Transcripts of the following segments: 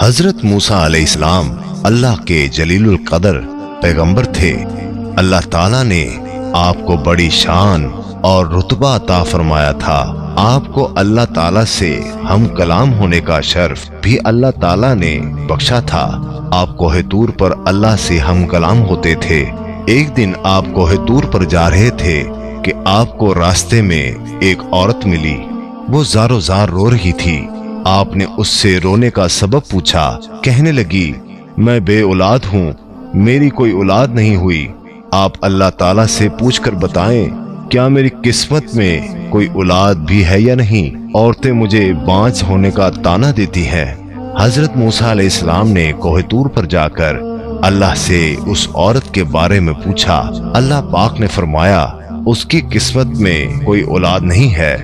हजरत मूसा अलैहिस्सलाम अल्लाह के जलीलुल कदर पैगंबर थे। अल्लाह ताला ने आपको बड़ी शान और रुतबा अता फरमाया था। आपको अल्लाह ताला से हम कलाम होने का शर्फ भी अल्लाह ताला ने बख्शा था। आप कोहे तूर पर अल्लाह से हम कलाम होते थे। एक दिन आप कोहे तूर पर जा रहे थे कि आपको रास्ते में एक औरत मिली। वो ज़ारो ज़ार रो रही थी। आपने उससे रोने का सबब पूछा। कहने लगी, मैं बे औलाद हूँ, मेरी कोई औलाद नहीं हुई। आप अल्लाह ताला से पूछकर बताएं, क्या मेरी किस्मत में कोई औलाद भी है या नहीं। औरतें मुझे बांझ होने का ताना देती हैं। हजरत मूसा अलैहिस्सलाम ने कोहे तूर पर जाकर अल्लाह से उस औरत के बारे में पूछा। अल्लाह पाक ने फरमाया, उसकी किस्मत में कोई औलाद नहीं है।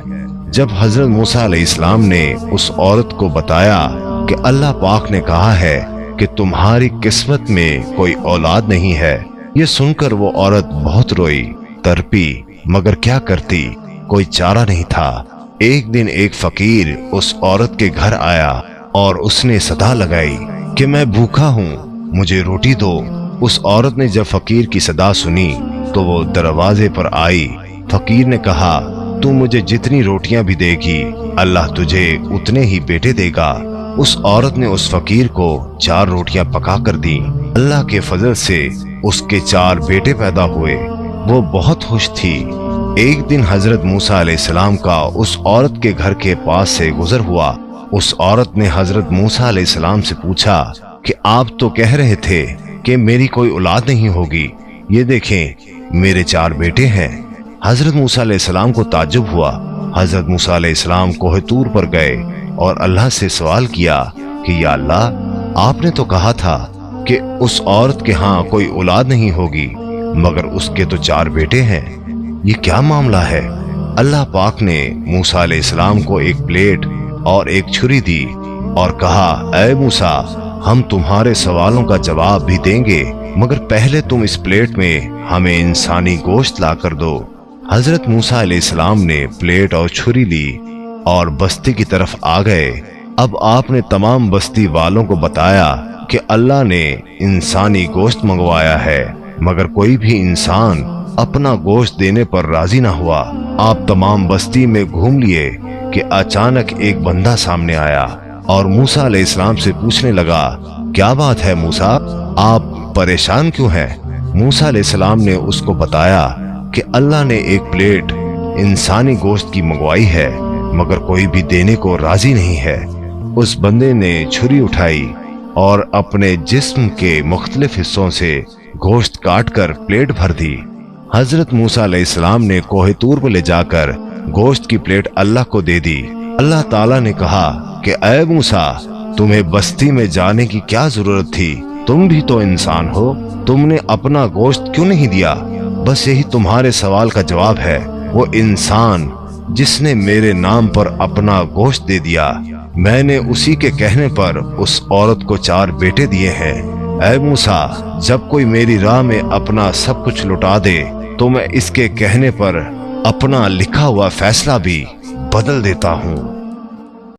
जब हजरत मूसा अलैहिस्सलाम ने उस औरत को बताया कि अल्लाह पाक ने कहा है कि तुम्हारी किस्मत में कोई औलाद नहीं है, ये सुनकर वो औरत बहुत रोई, तड़पी, मगर क्या करती, कोई चारा नहीं था। एक दिन एक फकीर उस औरत के घर आया और उसने सदा लगाई कि मैं भूखा हूँ, मुझे रोटी दो। उस औरत ने जब फकीर की सदा सुनी तो वो दरवाजे पर आई। फकीर ने कहा, तू मुझे जितनी रोटियां भी देगी, अल्लाह तुझे उतने ही बेटे देगा। उस औरत ने उस फकीर को 4 रोटियां पका कर दी। अल्लाह के फजल से उसके 4 बेटे पैदा हुए। वो बहुत खुश थी। एक दिन हजरत मूसा अलैहिस्सलाम का उस औरत के घर के पास से गुजर हुआ। उस औरत ने हजरत मूसा अलैहिस्सलाम से पूछा कि आप तो कह रहे थे कि मेरी कोई औलाद नहीं होगी, ये देखें मेरे 4 बेटे हैं। हजरत मूसा अलैहिस्सलाम को ताज्जुब हुआ। हजरत मूसा अलैहिस्सलाम कोहे तूर पर गए और अल्लाह से सवाल किया कि या अल्लाह, आपने तो कहा था कि उस औरत के यहाँ कोई औलाद नहीं होगी, मगर उसके तो 4 बेटे हैं, ये क्या मामला है। अल्लाह पाक ने मूसा अलैहिस्सलाम को एक प्लेट और एक छुरी दी और कहा, ऐ मूसा, हम तुम्हारे सवालों का जवाब भी देंगे, मगर पहले तुम इस प्लेट में हमें इंसानी गोश्त ला कर दो। हजरत मूसा अलैहिस्सलाम ने प्लेट और छुरी ली और बस्ती की तरफ आ गए। अब आपने तमाम बस्ती वालों को बताया कि अल्लाह ने इंसानी गोश्त मंगवाया है, मगर कोई भी इंसान अपना गोश्त देने पर राजी ना हुआ। आप तमाम बस्ती में घूम लिए कि अचानक एक बंदा सामने आया और मूसा अलैहिस्सलाम से पूछने लगा, क्या बात है मूसा, आप परेशान क्यों हैं। मूसा अलैहिस्सलाम ने उसको बताया कि अल्लाह ने एक प्लेट इंसानी गोश्त की मंगवाई है, मगर कोई भी देने को राजी नहीं है। उस बंदे ने छुरी उठाई और अपने जिस्म के मुख्तलिफ हिस्सों से गोश्त काट कर प्लेट भर दी। हजरत मूसा अलैहिस्सलाम ने कोहे तूर पर ले जाकर गोश्त की प्लेट अल्लाह को दे दी। अल्लाह ताला ने कहा कि ऐ मूसा, तुम्हें बस्ती में जाने की क्या जरूरत थी, तुम भी तो इंसान हो, तुमने अपना गोश्त क्यों नहीं दिया। बस यही तुम्हारे सवाल का जवाब है। वो इंसान जिसने मेरे नाम पर अपना गोश्त दे दिया, मैंने उसी के कहने पर उस औरत को 4 बेटे दिए हैं। ऐ मूसा, जब कोई मेरी राह में अपना सब कुछ लुटा दे तो मैं इसके कहने पर अपना लिखा हुआ फैसला भी बदल देता हूँ।